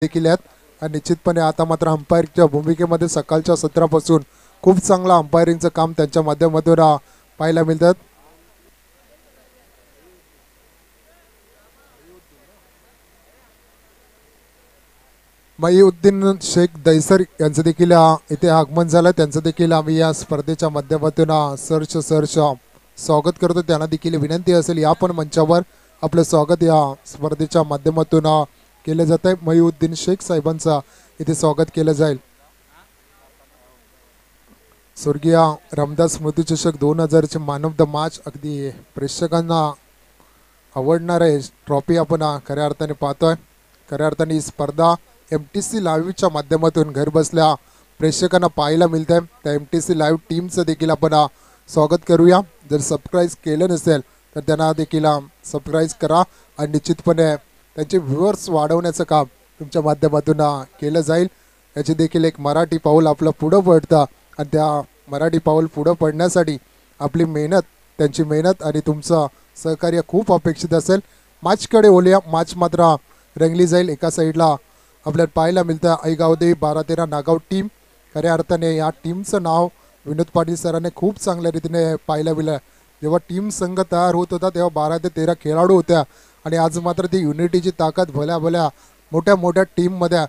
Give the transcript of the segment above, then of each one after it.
देखील आहेत आणि निश्चितपणे आता मात्र अंपायरच्या भूमिकेमध्ये सकाळच्या सत्रापासून खूप चांगला अंपायरिंगचं काम त्यांच्या माध्यमातून पाहायला मिळतात. महिउद्दीन शेख दैसर यांचं देखील इथे आगमन झालं. त्यांचं देखील आम्ही या स्पर्धेच्या माध्यमातून सर्च स्वागत करतो. त्यांना देखील विनंती असेल या पण मंचावर आपलं स्वागत या स्पर्धेच्या माध्यमातून केलं जात आहे. महिउद्दीन शेख साहेबांचा इथे स्वागत केलं जाईल. स्वर्गीय रामदास स्मृतिचषक 2000चे मॅन ऑफ द मॅच अगदी प्रेक्षकांना आवडणार आहे ट्रॉफी आपण खऱ्या अर्थाने पाहतोय. खऱ्या अर्थाने ही स्पर्धा MTC लाईव्हच्या माध्यमातून घर बसल्या प्रेक्षकांना पाहायला मिळत आहे. त्या MTC लाईव्ह टीमचं देखील आपण स्वागत करूया. जर सबस्क्राईब केलं नसेल तर त्यांना देखील सबस्क्राईब करा आणि निश्चितपणे त्यांचे व्ह्युअर्स वाढवण्याचं काम तुमच्या माध्यमातून केलं जाईल. याची देखील एक मराठी पाऊल आपलं पुढं पडतं आणि त्या मराठी पाऊल पुढं पडण्यासाठी आपली मेहनत, त्यांची मेहनत आणि तुमचं सहकार्य खूप अपेक्षित असेल. मॅचकडे ओल्या मॅच मात्र रंगली जाईल. एका साईडला आपल्याला पाहायला मिळतं ऐगावदेवी 12-13 नागाव टीम. खऱ्या अर्थाने या टीमचं नाव विनोद पाटील सरांनी खूप चांगल्या रीतीने पाहायला मिळलं. जेव्हा टीम संघ तयार होत होता तेव्हा 12 ते 13 खेळाडू होत्या आणि आज मात्र ती युनिटीची ताकद भल्या मोठ्या मोठ्या टीममध्ये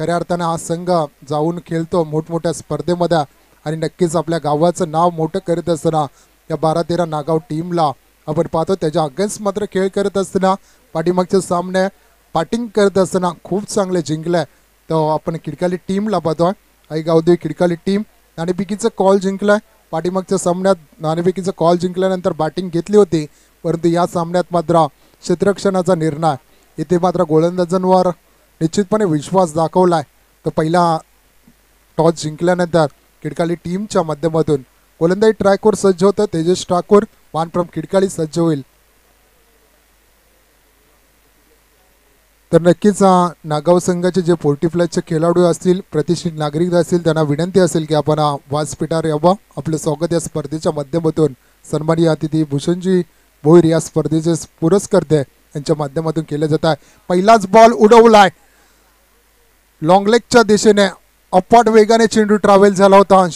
खऱ्या अर्थाने हा संघ जाऊन खेळतो मोठमोठ्या स्पर्धेमध्ये आणि नक्कीच आपल्या गावाचं नाव मोठं करत असताना या 12-13 नागाव टीमला आपण पाहतो. त्याच्या अगेन्स्ट मात्र खेळ करत असताना पाठीमागचे सामने बॅटिंग करत असताना खूप चांगले जिंकले. तर आपण खिडकाली टीमला पाहतोय. ऐगावदेवी खिडकाली टीम नाणेफेकीचं कॉल जिंकलाय. पाठीमागच्या सामन्यात नाणेफेकीचं कॉल जिंकल्यानंतर बॅटिंग घेतली होती, परंतु या सामन्यात मात्र क्षेत्ररक्षणाचा निर्णय इथे मात्र गोलंदाजांवर निश्चितपणे विश्वास दाखवलाय. तर पहिला टॉस जिंकल्यानंतर खिडकाली टीमच्या माध्यमातून गोलंदाजी ट्रॅकवर सज्ज होतं. तेजस ठाकूर वन फ्रॉम खिडकाली सज्ज होईल. तर नक्कीच नागाव संघाचे जे 40+ खेळाडू असतील, प्रतिष्ठित नागरिक असतील, त्यांना विनंती असेल की आपण व्यासपीठावर यावं. आपलं स्वागत या स्पर्धेच्या माध्यमातून सन्माननीय अतिथी भूषणजी भोईर या स्पर्धेचे पुरस्कर्ते यांच्या माध्यमातून केलं जात आहे. पहिलाच बॉल उडवलाय लॉंगलेगच्या दिशेने. अपाट वेगाने चेंडू ट्रॅव्हल झाला होता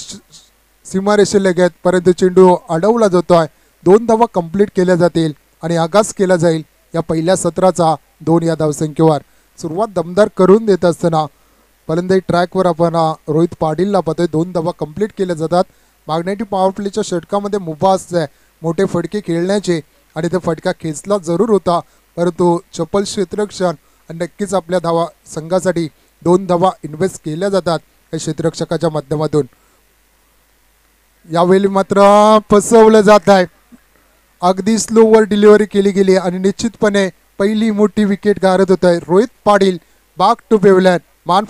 सीमारेषेलगत, परंतु चेंडू अडवला जातोय. 2 धावा कंप्लीट केल्या जातील आणि आगास केला जाईल या पहिल्या सत्राचा 2 या धावसंख्येवर. सुरुवात दमदार करून देत असताना फलंदाजी ट्रॅकवर आपण रोहित पाटीलला पाहतोय. 2 धावा कंप्लीट केल्या जातात. मॅग्नेटिक पॉवर प्लेच्या षटकामध्ये मुभा असते मोठे फटके खेळण्याचे आणि ते फटका खेचला जरूर होता, परंतु चपल क्षेत्ररक्षण आणि नक्कीच आपल्या धावा संघासाठी 2 धावा इन्व्हेस्ट केल्या जातात या क्षेत्ररक्षकाच्या माध्यमातून. यावेळी मात्र फसवलं जात आहे. अगदी स्लोवर डिलिव्हरी केली गेली आणि निश्चितपणे पहिली मोठी विकेट गारत होत आहे. Rohit Patil back to pavilion. मान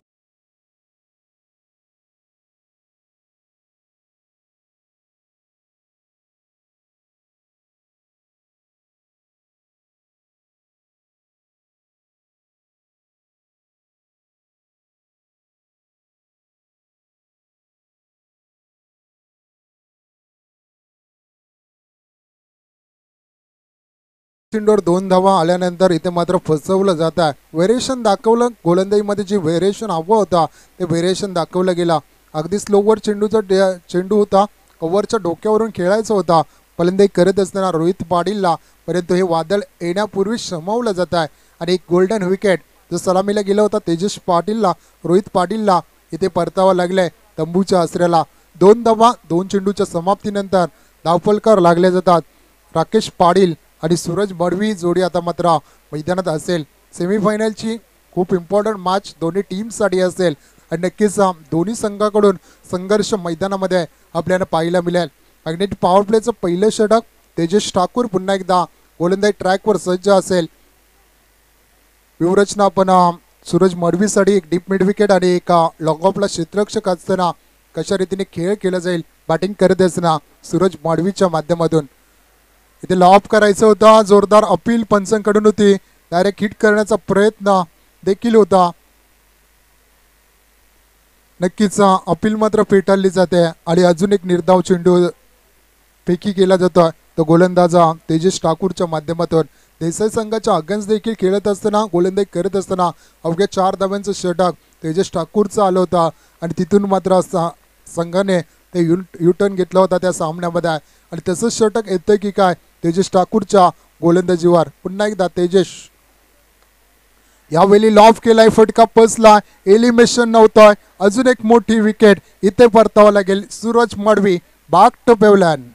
चेंडूवर 2 धावा आल्यानंतर इथे मात्र फसवलं जात आहे. व्हेरिएशन दाखवलं गोलंदाजीमध्ये जे व्हेरिएशन हवं होता ते व्हेरिएशन दाखवलं गेला. अगदी स्लोवर चेंडूचा चेंडू होता, कव्हरच्या डोक्यावरून खेळायचा होता फलंदाजी करत असताना रोहित पाटीलला, परंतु हे वादळ येण्यापूर्वी शमवलं जात आहे आणि एक गोल्डन विकेट जो सलामीला गेला होता तेजस पाटीलला, रोहित पाटीलला इथे परतावा लागलाय तंबूच्या आसऱ्याला. 2 धावा 2 चेंडूच्या समाप्तीनंतर धावफलकावर लागले जातात. राकेश पाटील आणि सूरज मडवी जोडी आता मात्र मैदानात असेल. सेमीफायनलची खूप इम्पॉर्टंट मॅच दोन्ही टीमसाठी असेल आणि नक्कीच दोन्ही संघाकडून संघर्ष मैदानामध्ये आपल्याला पाहायला मिळेल. मॅग्नेटिक पॉवर प्लेचं पहिलं षटक तेजस ठाकूर पुन्हा एकदा गोलंदाजी ट्रॅकवर सज्ज असेल. व्यूहरचना आपण सूरज मडवीसाठी एक डीप मिड विकेट आणि एक लॉंग ऑफला क्षेत्ररक्षक असताना कशा रीतीने खेळ केला जाईल बॅटिंग करत असताना सूरज मडवीच्या माध्यमातून इथे लॉप करायचं होता. जोरदार अपील पंचांकडून होती. डायरेक्ट हिट करण्याचा प्रयत्न देखील होता. नक्कीच अपील मात्र फेटाळली जाते आणि अजून एक निर्धाव चेंडू फेकी केला जातो. तो गोलंदाजा तेजस ठाकूरच्या माध्यमातून देसाई संघाच्या अगेन्स्ट देखील खेळत असताना गोलंदाजी करत असताना अवघ्या 4 धावांचं षटक तेजस ठाकूरचं आलं होतं आणि तिथून मात्र संघाने ते युटर्न घेतला होता त्या सामन्यामध्ये आणि तसंच षटक येतंय की काय तेजस ठाकूरच्या गोलंदाजीवर. पुन्हा एकदा तेजस यावेळी लॉफ केलाय, फटका पसला, एलिमिनेशन नव्हतं. अजून एक मोठी विकेट इथे परतावा लागेल. Suraj Madvi back to pavilion.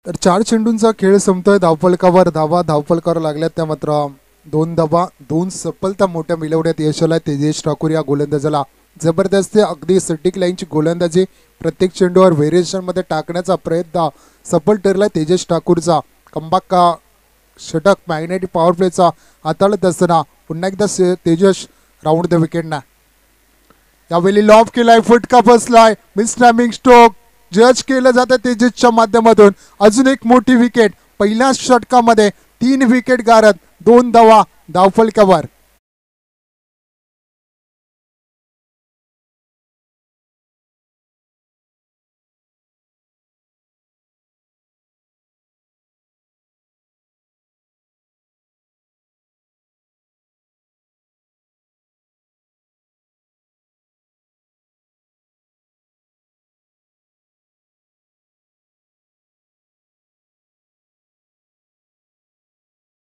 तर 4 चेंडूंचा खेळ संपतोय. धावफलकावर धावफलकावर लागल्यात त्या मात्र 2 धावा, 2 सफलता मोठ्या मिळवण्यात यश आलंय तेजस ठाकूर या गोलंदाजाला. जबरदस्त अगदी सटीक लाईनची गोलंदाजी, प्रत्येक चेंडूवर व्हेरिएशनमध्ये टाकण्याचा प्रयत्न सफल ठरलाय तेजस ठाकूरचा. कमबॅक का षटक मॅग्नेटिक पॉवर प्लेचा हाताळत असताना पुन्हा एकदा तेजस राऊंड द विकेटना. यावेळी लॉफ केलाय, फटका बसलाय, मिस टायमिंग स्ट्रोक जज केलं जातं तेजसच्या माध्यमातून. अजून एक मोठी विकेट, पहिल्या षटकामध्ये 3 विकेट गारत 2 धावा धावफलकावर.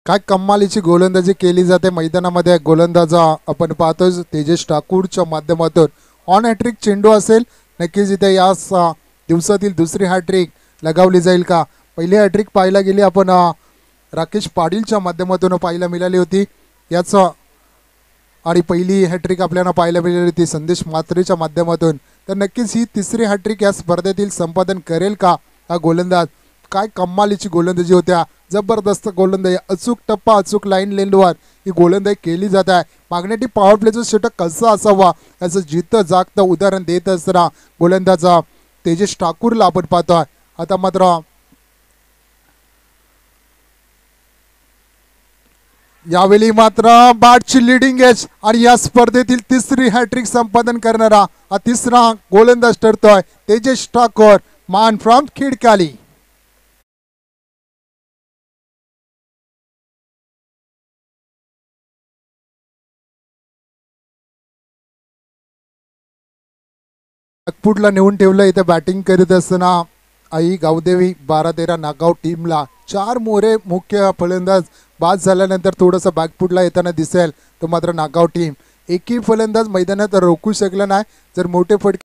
काय कमालीची गोलंदाजी केली जाते मैदानामध्ये. गोलंदाजा आपण पाहतोय तेजस ठाकूरच्या माध्यमातून ऑन हॅट्रिक चेंडू असेल नक्कीच इथे या दिवसातील दुसरी हॅट्रिक लगावली जाईल का. पहिली हॅट्रिक पाहायला गेली आपण राकेश पाटीलच्या माध्यमातून पाहायला मिळाली होती याचा, आणि पहिली हॅट्रिक आपल्याला पाहायला मिळाली होती संदेश म्हात्रेच्या माध्यमातून. तर नक्कीच ही तिसरी हॅट्रिक या स्पर्धेतील संपादन करेल का हा गोलंदाज. काय कमालीची गोलंदाजी होत्या, जबरदस्त गोलंदाजी, अचूक टप्पा, अचूक लाईन लेंडवर ही गोलंदाजी केली जात आहे. मॅग्नेटिक पॉवर प्लेचं षटक कसं असावा याचं जिथं जागतं उदाहरण देत असताना गोलंदाजा तेजस ठाकूरला आपण पाहतोय. आता मात्र यावेळी मात्र बॅटची लिडिंग एज आणि या स्पर्धेतील तिसरी हॅट्रिक संपादन करणारा हा तिसरा गोलंदाज ठरतोय तेजस ठाकूर, मान फ्रॉम खिडकाली. नागपूरला नेऊन ठेवलं. इथे बॅटिंग करीत असताना आई गावदेवी 12-13 नागाव टीमला 4 मोरे मुख्य फलंदाज बाद झाल्यानंतर थोडंसं बॅकफुटला येताना दिसेल. तो मात्र नागाव टीम एकही फलंदाज मैदानात रोखू शकला नाही. जर मोठे फटके